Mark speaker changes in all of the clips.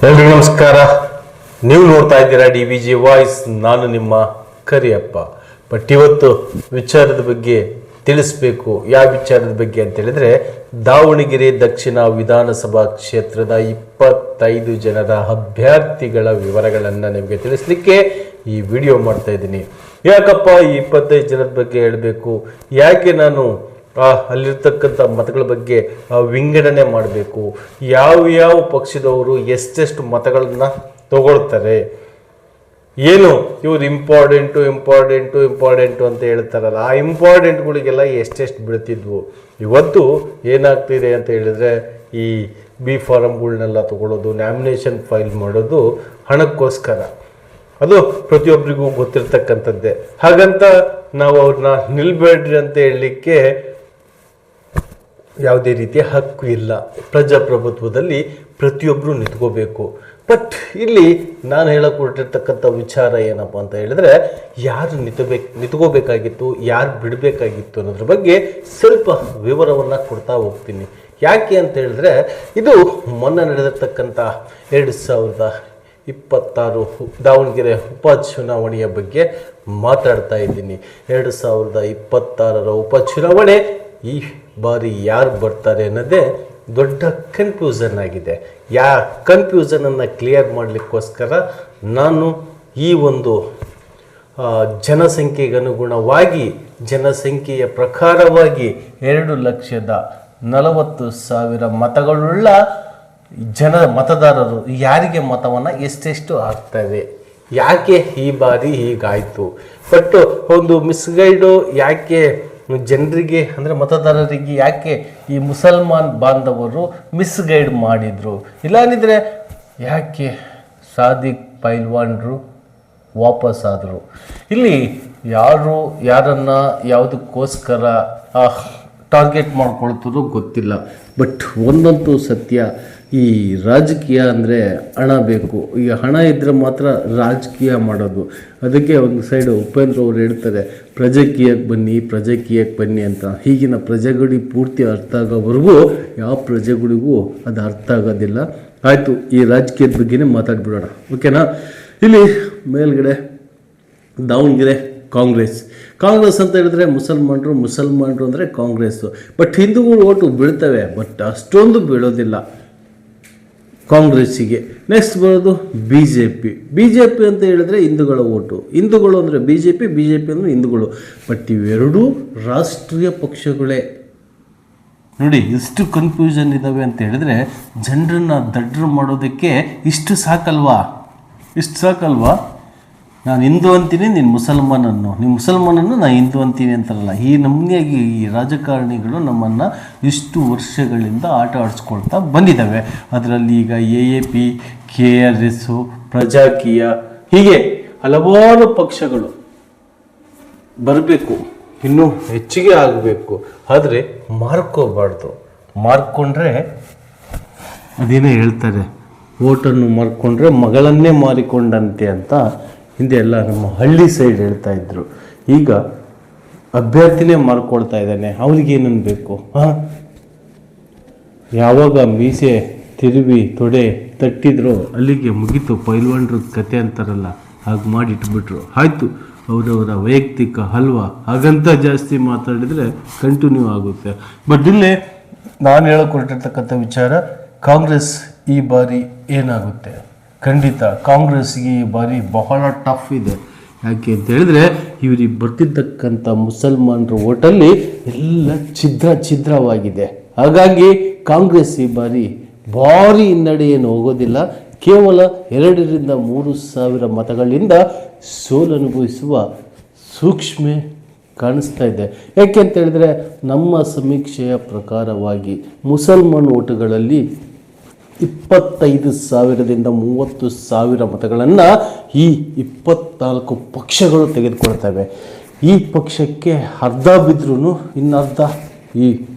Speaker 1: ಎಲ್ರಿಗೂ ನಮಸ್ಕಾರ. ನೀವು ನೋಡ್ತಾ ಇದ್ದೀರಾ DVG ವಾಯ್ಸ್. ನಾನು ನಿಮ್ಮ ಕರಿಯಪ್ಪ. ಬಟ್ ಇವತ್ತು ವಿಚಾರದ ಬಗ್ಗೆ ತಿಳಿಸ್ಬೇಕು. ಯಾವ ವಿಚಾರದ ಬಗ್ಗೆ ಅಂತ ಹೇಳಿದ್ರೆ, ದಾವಣಗೆರೆ ದಕ್ಷಿಣ ವಿಧಾನಸಭಾ ಕ್ಷೇತ್ರದ 25 ಜನರ ಅಭ್ಯರ್ಥಿಗಳ ವಿವರಗಳನ್ನು ನಿಮಗೆ ತಿಳಿಸ್ಲಿಕ್ಕೆ ಈ ವಿಡಿಯೋ ಮಾಡ್ತಾ ಇದ್ದೀನಿ. ಯಾಕಪ್ಪ ಈ 25 ಜನರ ಬಗ್ಗೆ ಹೇಳಬೇಕು, ಯಾಕೆ ನಾನು ಅಲ್ಲಿರ್ತಕ್ಕಂಥ ಮತಗಳ ಬಗ್ಗೆ ವಿಂಗಡಣೆ ಮಾಡಬೇಕು, ಯಾವ ಪಕ್ಷದವರು ಎಷ್ಟೆಷ್ಟು ಮತಗಳನ್ನ ತಗೊಳ್ತಾರೆ, ಏನು ಇವ್ರು ಇಂಪಾರ್ಟೆಂಟು ಅಂತ ಹೇಳ್ತಾರಲ್ಲ, ಆ ಇಂಪಾರ್ಟೆಂಟ್ಗಳಿಗೆಲ್ಲ ಎಷ್ಟೆಷ್ಟು ಬೀಳ್ತಿದ್ವು. ಇವತ್ತು ಏನಾಗ್ತಿದೆ ಅಂತ ಹೇಳಿದ್ರೆ, ಈ ಬಿ ಫಾರಮ್ಗಳನ್ನೆಲ್ಲ ತಗೊಳ್ಳೋದು, ನ್ಯಾಮಿನೇಷನ್ ಫೈಲ್ ಮಾಡೋದು ಹಣಕ್ಕೋಸ್ಕರ. ಅದು ಪ್ರತಿಯೊಬ್ಬರಿಗೂ ಗೊತ್ತಿರ್ತಕ್ಕಂಥದ್ದೇ. ಹಾಗಂತ ನಾವು ಅವ್ರನ್ನ ನಿಲ್ಬೇಡ್ರಿ ಅಂತ ಹೇಳಲಿಕ್ಕೆ ಯಾವುದೇ ರೀತಿಯ ಹಕ್ಕು ಇಲ್ಲ. ಪ್ರಜಾಪ್ರಭುತ್ವದಲ್ಲಿ ಪ್ರತಿಯೊಬ್ಬರು ನಿಂತ್ಕೋಬೇಕು. ಬಟ್ ಇಲ್ಲಿ ನಾನು ಹೇಳಕ್ಕೆ ಹೊರಟಿರ್ತಕ್ಕಂಥ ವಿಚಾರ ಏನಪ್ಪ ಅಂತ ಹೇಳಿದ್ರೆ, ಯಾರು ನಿಂತ್ಕೋಬೇಕಾಗಿತ್ತು, ಯಾರು ಬಿಡಬೇಕಾಗಿತ್ತು ಅನ್ನೋದ್ರ ಬಗ್ಗೆ ಸ್ವಲ್ಪ ವಿವರವನ್ನು ಕೊಡ್ತಾ ಹೋಗ್ತೀನಿ. ಯಾಕೆ ಅಂತ ಹೇಳಿದ್ರೆ, ಇದು ಮೊನ್ನೆ ನಡೆದಿರ್ತಕ್ಕಂಥ 2026 ದಾವಣಗೆರೆ ಉಪಚುನಾವಣೆಯ ಬಗ್ಗೆ ಮಾತಾಡ್ತಾ ಇದ್ದೀನಿ. 2026ರ ಉಪಚುನಾವಣೆ ಈ ಬಾರಿ ಯಾರು ಬರ್ತಾರೆ ಅನ್ನೋದೇ ದೊಡ್ಡ ಕನ್ಫ್ಯೂಷನ್ ಆಗಿದೆ. ಕನ್ಫ್ಯೂಷನನ್ನು ಕ್ಲಿಯರ್ ಮಾಡಲಿಕ್ಕೋಸ್ಕರ ನಾನು ಈ ಒಂದು ಜನಸಂಖ್ಯೆಗನುಗುಣವಾಗಿ, ಜನಸಂಖ್ಯೆಯ ಪ್ರಕಾರವಾಗಿ 2,40,000 ಮತಗಳುಳ್ಳ ಮತದಾರರು ಯಾರಿಗೆ ಮತವನ್ನು ಎಷ್ಟೆಷ್ಟು ಹಾಕ್ತವೆ, ಯಾಕೆ ಈ ಬಾರಿ ಹೀಗಾಯಿತು. ಬಟ್ ಒಂದು ಮಿಸ್ಗೈಡು ಯಾಕೆ ಜನರಿಗೆ ಅಂದರೆ ಮತದಾರರಿಗೆ ಯಾಕೆ ಈ ಮುಸಲ್ಮಾನ್ ಬಾಂಧವರು ಮಿಸ್ಗೈಡ್ ಮಾಡಿದರು, ಇಲ್ಲಾಂದಿದ್ರೆ ಯಾಕೆ ಸಾದಿಕ್ ಪೈಲ್ವಾನ್ರು ವಾಪಸ್ ಆದರು. ಇಲ್ಲಿ ಯಾರನ್ನು ಯಾವುದಕ್ಕೋಸ್ಕರ ಟಾರ್ಗೆಟ್ ಮಾಡ್ಕೊಳ್ತಾರೋ ಗೊತ್ತಿಲ್ಲ. ಬಟ್ ಒಂದಂತೂ ಸತ್ಯ, ಈ ರಾಜಕೀಯ ಅಂದರೆ ಹಣ ಬೇಕು. ಈಗ ಹಣ ಇದ್ದರೆ ಮಾತ್ರ ರಾಜಕೀಯ ಮಾಡೋದು. ಅದಕ್ಕೆ ಒಂದು ಸೈಡ್ ಉಪೇಂದ್ರ ಅವರು ಹೇಳ್ತಾರೆ, ಪ್ರಜಾಕೀಯಕ್ಕೆ ಬನ್ನಿ ಅಂತ. ಈಗಿನ ಪ್ರಜೆಗಳಿಗೆ ಪೂರ್ತಿ ಅರ್ಥ ಆಗೋವರೆಗೂ ಯಾವ ಪ್ರಜೆಗಳಿಗೂ ಅದು ಅರ್ಥ ಆಗೋದಿಲ್ಲ. ಆಯಿತು, ಈ ರಾಜಕೀಯದ ಬಗ್ಗೆನೇ ಮಾತಾಡ್ಬಿಡೋಣ, ಓಕೆನಾ. ಇಲ್ಲಿ ಮೇಲ್ಗಡೆ ದಾವಣಗೆರೆ ಕಾಂಗ್ರೆಸ್ ಅಂತ ಹೇಳಿದ್ರೆ ಮುಸಲ್ಮಾನರು ಅಂದರೆ ಕಾಂಗ್ರೆಸ್ಸು. ಬಟ್ ಹಿಂದೂಗಳು ಓಟು ಬೀಳ್ತವೆ, ಬಟ್ ಅಷ್ಟೊಂದು ಬೀಳೋದಿಲ್ಲ ಕಾಂಗ್ರೆಸ್ಸಿಗೆ. ನೆಕ್ಸ್ಟ್ ಬರೋದು ಬಿ ಜೆ ಪಿ ಅಂತ ಹೇಳಿದ್ರೆ ಹಿಂದೂಗಳ ಓಟು. ಹಿಂದೂಗಳು ಅಂದರೆ ಬಿ ಜೆ ಪಿ ಅಂದರೆ ಹಿಂದೂಗಳು. ಬಟ್ ಇವೆರಡೂ ರಾಷ್ಟ್ರೀಯ ಪಕ್ಷಗಳೇ. ನೋಡಿ ಎಷ್ಟು ಕನ್ಫ್ಯೂಷನ್ ಇದ್ದಾವೆ ಅಂತ ಹೇಳಿದ್ರೆ, ಜನರನ್ನು ದಡ್ರು ಮಾಡೋದಕ್ಕೆ ಇಷ್ಟು ಸಾಕಲ್ವಾ. ನಾನು ಹಿಂದೂ ಅಂತೀನಿ, ನೀನು ಮುಸಲ್ಮಾನನ್ನು ನಾನು ಹಿಂದೂ ಅಂತೀನಿ ಅಂತಾರಲ್ಲ. ಈ ನಮ್ಮನೆಯಾಗಿ ಈ ರಾಜಕಾರಣಿಗಳು ನಮ್ಮನ್ನು ಇಷ್ಟು ವರ್ಷಗಳಿಂದ ಆಟ ಆಡಿಸ್ಕೊಳ್ತಾ ಬಂದಿದ್ದಾವೆ. ಅದರಲ್ಲಿ ಈಗ AAP, KRS, ಪ್ರಜಾಕೀಯ, ಹೀಗೆ ಹಲವಾರು ಪಕ್ಷಗಳು ಬರಬೇಕು, ಇನ್ನೂ ಹೆಚ್ಚಿಗೆ ಆಗಬೇಕು. ಆದರೆ ಮಾರ್ಕೊಂಡ್ರೆ ಅದೇನೇ ಹೇಳ್ತಾರೆ, ಓಟನ್ನು ಮಾರ್ಕೊಂಡ್ರೆ ಮಗಳನ್ನೇ ಮಾರಿಕೊಂಡಂತೆ ಅಂತ ಹಿಂದೆ ಎಲ್ಲ ನಮ್ಮ ಹಳ್ಳಿ ಸೈಡ್ ಹೇಳ್ತಾ ಇದ್ರು. ಈಗ ಅಭ್ಯರ್ಥಿನೇ ಮಾರ್ಕೊಳ್ತಾ ಇದ್ದಾನೆ, ಅವ್ರಿಗೇನನ್ನು ಬೇಕು. ಯಾವಾಗ ಮೀಸೆ ತಿರುವಿ ತೊಡೆ ತಟ್ಟಿದ್ರು ಅಲ್ಲಿಗೆ ಮುಗೀತು ಪೈಲ್ವಾನ್ರ ಕತೆ ಅಂತಾರಲ್ಲ, ಹಾಗೆ ಮಾಡಿಟ್ಬಿಟ್ರು. ಆಯಿತು, ಅವರವರ ವೈಯಕ್ತಿಕ ಅಲ್ವಾ, ಹಾಗಂತ ಜಾಸ್ತಿ ಮಾತಾಡಿದರೆ ಕಂಟಿನ್ಯೂ ಆಗುತ್ತೆ. ಬಟ್ ಇಲ್ಲೇ ನಾನು ಹೇಳಿಕೊಟ್ಟಿರ್ತಕ್ಕಂಥ ವಿಚಾರ, ಕಾಂಗ್ರೆಸ್ ಈ ಬಾರಿ ಏನಾಗುತ್ತೆ, ಖಂಡಿತ ಕಾಂಗ್ರೆಸ್ಗೆ ಈ ಬಾರಿ ಬಹಳ ಟಫ್ ಇದೆ. ಯಾಕೆ ಅಂತ ಹೇಳಿದ್ರೆ, ಇವ್ರಿಗೆ ಬರ್ತಿರ್ತಕ್ಕಂಥ ಮುಸಲ್ಮಾನರ ಓಟಲ್ಲಿ ಎಲ್ಲ ಛಿದ್ರವಾಗಿದೆ. ಹಾಗಾಗಿ ಕಾಂಗ್ರೆಸ್ ಈ ಬಾರಿ ಭಾರಿ ಹಿನ್ನಡೆ ಏನು ಹೋಗೋದಿಲ್ಲ. ಕೇವಲ 2,000-3,000 ಮತಗಳಿಂದ ಸೋಲು ಅನುಭವಿಸುವ ಸೂಕ್ಷ್ಮ ಕಾಣಿಸ್ತಾ ಇದೆ. ಯಾಕೆ ಅಂತ ಹೇಳಿದ್ರೆ, ನಮ್ಮ ಸಮೀಕ್ಷೆಯ ಪ್ರಕಾರವಾಗಿ ಮುಸಲ್ಮಾನ್ ಓಟುಗಳಲ್ಲಿ 25,000ದಿಂದ 30,000 ಮತಗಳನ್ನು ಈ 24 ಪಕ್ಷಗಳು ತೆಗೆದುಕೊಳ್ತವೆ. ಈ ಪಕ್ಷಕ್ಕೆ ಅರ್ಧ ಬಿದ್ರೂ ಇನ್ನರ್ಧ ಈ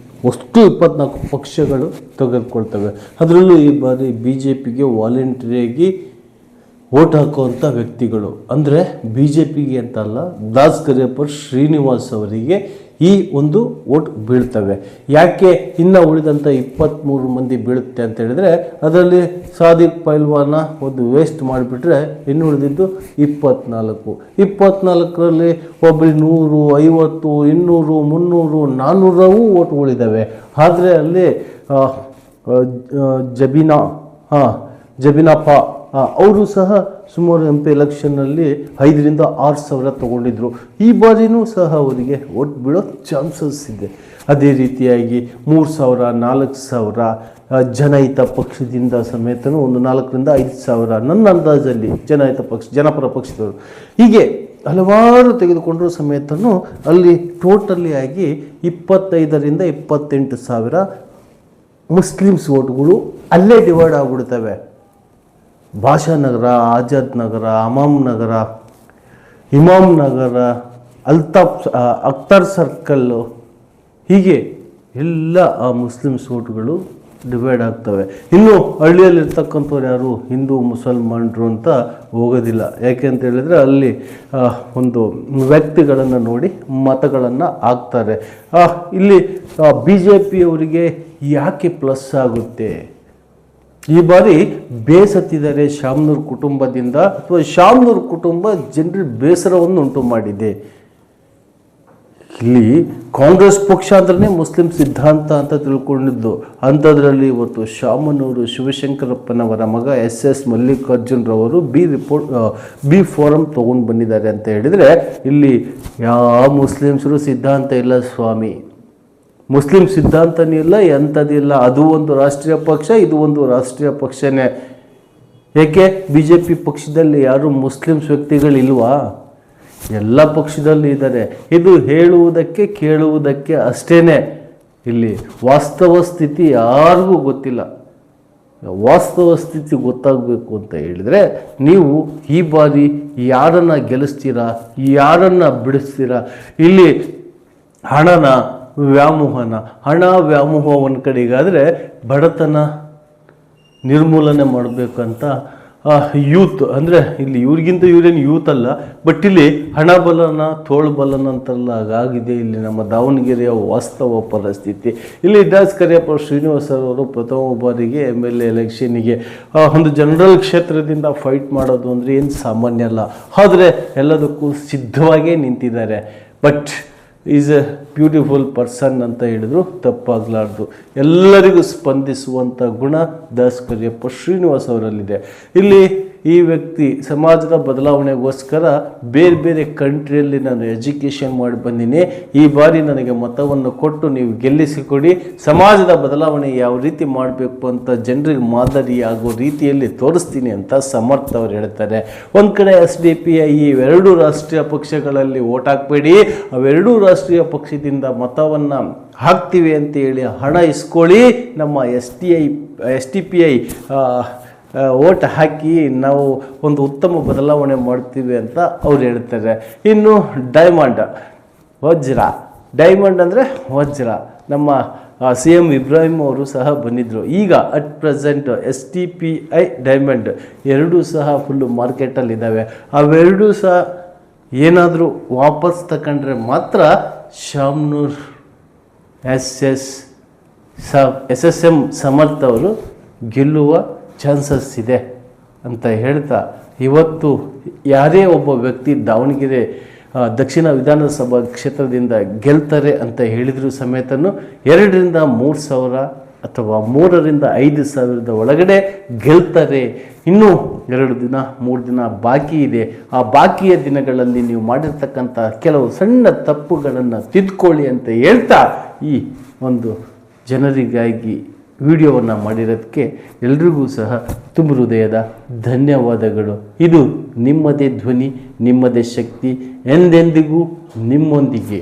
Speaker 1: ಅಷ್ಟು 24 ಪಕ್ಷಗಳು ತೆಗೆದುಕೊಳ್ತವೆ. ಅದರಲ್ಲೂ ಈ ಬಾರಿ BJPಗೆ ವಾಲಂಟರಿಯಾಗಿ ಓಟ್ ಹಾಕುವಂಥ ವ್ಯಕ್ತಿಗಳು ಅಂದರೆ BJPಗೆ ಅಂತಲ್ಲ, ದಾಸ್ ಕರಿಯಪ್ಪ ಶ್ರೀನಿವಾಸ್ ಅವರಿಗೆ ಈ ಒಂದು ಓಟ್ ಬೀಳ್ತವೆ. ಯಾಕೆ ಇನ್ನು ಉಳಿದಂಥ 23 ಮಂದಿ ಬೀಳುತ್ತೆ ಅಂತ ಹೇಳಿದ್ರೆ ಅದರಲ್ಲಿ ಸಾದಿಕ್ ಪೈಲ್ವಾನ ಒಂದು ವೇಸ್ಟ್ ಮಾಡಿಬಿಟ್ರೆ ಇನ್ನು ಉಳಿದಿದ್ದು 24ರಲ್ಲಿ ಒಬ್ಬರು 100, 50, 200, 300, 400 ಓಟ್ಗಳಿದ್ದಾವೆ. ಆದರೆ ಅಲ್ಲಿ ಜಬೀನಪ್ಪ ಅವರು ಸಹ ಸುಮಾರು MP ಎಲೆಕ್ಷನ್ನಲ್ಲಿ 5,000 to 6,000 ತಗೊಂಡಿದ್ರು. ಈ ಬಾರಿನೂ ಸಹ ಅವರಿಗೆ ಓಟ್ ಬೀಳೋ ಚಾನ್ಸಸ್ ಇದೆ. ಅದೇ ರೀತಿಯಾಗಿ 3,000, 4,000 ಜನಹಿತ ಪಕ್ಷದಿಂದ ಸಮೇತನೂ ಒಂದು 4,000 to 5,000 ನನ್ನ ಅಂದಾಜಲ್ಲಿ ಜನಪರ ಪಕ್ಷದವರು ಹೀಗೆ ಹಲವಾರು ತೆಗೆದುಕೊಂಡ್ರೂ ಸಮೇತನೂ ಅಲ್ಲಿ ಟೋಟಲಿ ಆಗಿ 25,000 to 28,000 ಮುಸ್ಲಿಮ್ಸ್ ಓಟ್ಗಳು ಅಲ್ಲೇ ಡಿವೈಡ್ ಆಗಿಬಿಡ್ತವೆ. ಭಾಷಾನಗರ, ಆಜಾದ್ ನಗರ, ಇಮಾಮ್ ನಗರ, ಅಖ್ತರ್ ಸರ್ಕಲ್ಲು ಹೀಗೆ ಎಲ್ಲ ಆ ಮುಸ್ಲಿಮ್ಸ್ ಓಟ್ಗಳು ಡಿವೈಡ್ ಆಗ್ತವೆ. ಇನ್ನು ಹಳ್ಳಿಯಲ್ಲಿರ್ತಕ್ಕಂಥವ್ರು ಯಾರು ಹಿಂದೂ ಮುಸಲ್ಮಾನರು ಅಂತ ಹೋಗೋದಿಲ್ಲ. ಯಾಕೆ ಅಂತ ಹೇಳಿದರೆ ಅಲ್ಲಿ ಒಂದು ವ್ಯಕ್ತಿಗಳನ್ನು ನೋಡಿ ಮತಗಳನ್ನು ಹಾಕ್ತಾರೆ. ಇಲ್ಲಿ BJPಯವರಿಗೆ ಯಾಕೆ ಪ್ಲಸ್ ಆಗುತ್ತೆ? ಈ ಬಾರಿ ಬೇಸತ್ತಿದ್ದಾರೆ ಶಾಮನೂರು ಕುಟುಂಬದಿಂದ, ಅಥವಾ ಶಾಮನೂರು ಕುಟುಂಬ ಜನರಿಗೆ ಬೇಸರವನ್ನು ಉಂಟು ಮಾಡಿದೆ. ಇಲ್ಲಿ ಕಾಂಗ್ರೆಸ್ ಪಕ್ಷ ಅಂದ್ರೆ ಮುಸ್ಲಿಂ ಸಿದ್ಧಾಂತ ಅಂತ ತಿಳ್ಕೊಂಡಿದ್ದು, ಅಂಥದ್ರಲ್ಲಿ ಇವತ್ತು ಶಾಮನೂರು ಶಿವಶಂಕರಪ್ಪನವರ ಮಗ SS ಮಲ್ಲಿಕಾರ್ಜುನ್ರವರು ಬಿ ಫೋರಂ ತೊಗೊಂಡು ಬಂದಿದ್ದಾರೆ ಅಂತ ಹೇಳಿದರೆ ಇಲ್ಲಿ ಯಾವ ಮುಸ್ಲಿಮ್ಸರು ಸಿದ್ಧಾಂತ ಇಲ್ಲ ಸ್ವಾಮಿ. ಮುಸ್ಲಿಂ ಸಿದ್ಧಾಂತನೂ ಇಲ್ಲ, ಎಂಥದಿಲ್ಲ. ಅದು ಒಂದು ರಾಷ್ಟ್ರೀಯ ಪಕ್ಷ, ಇದು ಒಂದು ರಾಷ್ಟ್ರೀಯ ಪಕ್ಷನೇ. ಏಕೆ BJP ಪಕ್ಷದಲ್ಲಿ ಯಾರು ಮುಸ್ಲಿಮ್ಸ್ ವ್ಯಕ್ತಿಗಳಿಲ್ವಾ? ಎಲ್ಲ ಪಕ್ಷದಲ್ಲಿ ಇದ್ದಾರೆ. ಇದು ಹೇಳುವುದಕ್ಕೆ ಕೇಳುವುದಕ್ಕೆ ಅಷ್ಟೇ. ಇಲ್ಲಿ ವಾಸ್ತವ ಸ್ಥಿತಿ ಯಾರಿಗೂ ಗೊತ್ತಿಲ್ಲ. ವಾಸ್ತವ ಸ್ಥಿತಿ ಗೊತ್ತಾಗಬೇಕು ಅಂತ ಹೇಳಿದರೆ ನೀವು ಈ ಬಾರಿ ಯಾರನ್ನು ಗೆಲ್ಲಿಸ್ತೀರಾ, ಯಾರನ್ನು ಬಿಡಿಸ್ತೀರಾ? ಇಲ್ಲಿ ಹಣ ವ್ಯಾಮೋಹ ಒಂದು ಕಡೆಗಾದರೆ ಬಡತನ ನಿರ್ಮೂಲನೆ ಮಾಡಬೇಕಂತ ಯೂತ್ ಅಂದರೆ ಇಲ್ಲಿ ಇವ್ರಿಗಿಂತ ಇವರೇನು ಯೂತ್ ಅಲ್ಲ, ಬಟ್ ಇಲ್ಲಿ ಹಣಬಲನ ತೋಳ್ಬಲನ ಅಂತೆಲ್ಲ ಆಗಿದೆ ಇಲ್ಲಿ ನಮ್ಮ ದಾವಣಗೆರೆಯ ವಾಸ್ತವ ಪರಿಸ್ಥಿತಿ. ಇಲ್ಲಿ ದಾಸ್ ಕರಿಯಪ್ಪ ಶ್ರೀನಿವಾಸ್ ಅವರು ಪ್ರಥಮ ಬಾರಿಗೆ MLA ಎಲೆಕ್ಷನ್ನಿಗೆ ಒಂದು ಜನರಲ್ ಕ್ಷೇತ್ರದಿಂದ ಫೈಟ್ ಮಾಡೋದು ಅಂದರೆ ಏನು ಸಾಮಾನ್ಯ ಅಲ್ಲ. ಆದರೆ ಎಲ್ಲದಕ್ಕೂ ಸಿದ್ಧವಾಗೇ ನಿಂತಿದ್ದಾರೆ. But is A beautiful person ಅಂತ ಹೇಳಿದ್ರು ತಪ್ಪಾಗಲಾರ್ದು. ಎಲ್ಲರಿಗೂ ಸ್ಪಂದಿಸುವಂಥ ಗುಣ ದಾಸ್ ಕರಿಯಪ್ಪ ಶ್ರೀನಿವಾಸ್ ಅವರಲ್ಲಿದೆ. ಇಲ್ಲಿ ಈ ವ್ಯಕ್ತಿ ಸಮಾಜದ ಬದಲಾವಣೆಗೋಸ್ಕರ ಬೇರೆ ಬೇರೆ ಕಂಟ್ರಿಯಲ್ಲಿ ನಾನು ಎಜುಕೇಷನ್ ಮಾಡಿ ಬಂದೀನಿ. ಈ ಬಾರಿ ನನಗೆ ಮತವನ್ನು ಕೊಟ್ಟು ನೀವು ಗೆಲ್ಲಿಸಿಕೊಡಿ, ಸಮಾಜದ ಬದಲಾವಣೆ ಯಾವ ರೀತಿ ಮಾಡಬೇಕು ಅಂತ ಜನರಿಗೆ ಮಾದರಿಯಾಗೋ ರೀತಿಯಲ್ಲಿ ತೋರಿಸ್ತೀನಿ ಅಂತ ಸಮರ್ಥ ಅವರು ಹೇಳ್ತಾರೆ. ಒಂದು ಕಡೆ SDPI ಇವೆರಡೂ ರಾಷ್ಟ್ರೀಯ ಪಕ್ಷಗಳಲ್ಲಿ ಓಟ್ ಹಾಕಬೇಡಿ, ಅವೆರಡೂ ರಾಷ್ಟ್ರೀಯ ಪಕ್ಷದಿಂದ ಮತವನ್ನು ಹಾಕ್ತೀವಿ ಅಂತೇಳಿ ಹಣ ಇಸ್ಕೊಳ್ಳಿ, ನಮ್ಮ STPI ಓಟ್ ಹಾಕಿ ನಾವು ಒಂದು ಉತ್ತಮ ಬದಲಾವಣೆ ಮಾಡ್ತೀವಿ ಅಂತ ಅವ್ರು ಹೇಳ್ತಾರೆ. ಇನ್ನು ಡೈಮಂಡ್ ಅಂದರೆ ವಜ್ರ ನಮ್ಮ CM ಇಬ್ರಾಹಿಂ ಅವರು ಸಹ ಬಂದಿದ್ದರು. ಈಗ ಅಟ್ ಪ್ರೆಸೆಂಟ್ STPI ಡೈಮಂಡ್ ಎರಡೂ ಸಹ ಫುಲ್ಲು ಮಾರ್ಕೆಟಲ್ಲಿದ್ದಾವೆ. ಅವೆರಡೂ ಸಹ ಏನಾದರೂ ವಾಪಸ್ ತಗೊಂಡ್ರೆ ಮಾತ್ರ ಶಾಮನೂರ್ SSM ಸಮರ್ಥ ಅವರು ಗೆಲ್ಲುವ ಚಾನ್ಸಸ್ ಇದೆ ಅಂತ ಹೇಳ್ತಾ, ಇವತ್ತು ಯಾರೇ ಒಬ್ಬ ವ್ಯಕ್ತಿ ದಾವಣಗೆರೆ ದಕ್ಷಿಣ ವಿಧಾನಸಭಾ ಕ್ಷೇತ್ರದಿಂದ ಗೆಲ್ತಾರೆ ಅಂತ ಹೇಳಿದರೂ ಸಮೇತನು 2,000 to 3,000 ಅಥವಾ 3,000 to 5,000 ಒಳಗಡೆ ಗೆಲ್ತಾರೆ. ಇನ್ನೂ 2 ದಿನ 3 ದಿನ ಬಾಕಿ ಇದೆ. ಆ ಬಾಕಿಯ ದಿನಗಳಲ್ಲಿ ನೀವು ಮಾಡಿರ್ತಕ್ಕಂಥ ಕೆಲವು ಸಣ್ಣ ತಪ್ಪುಗಳನ್ನು ತಿದ್ದುಕೊಳ್ಳಿ ಅಂತ ಹೇಳ್ತಾ ಈ ಒಂದು ಜನರಿಗಾಗಿ ವಿಡಿಯೋವನ್ನು ಮಾಡಿರೋದಕ್ಕೆ ಎಲ್ರಿಗೂ ಸಹ ತುಂಬ ಹೃದಯದ ಧನ್ಯವಾದಗಳು. ಇದು ನಿಮ್ಮದೇ ಧ್ವನಿ, ನಿಮ್ಮದೇ ಶಕ್ತಿ, ಎಂದೆಂದಿಗೂ ನಿಮ್ಮೊಂದಿಗೆ.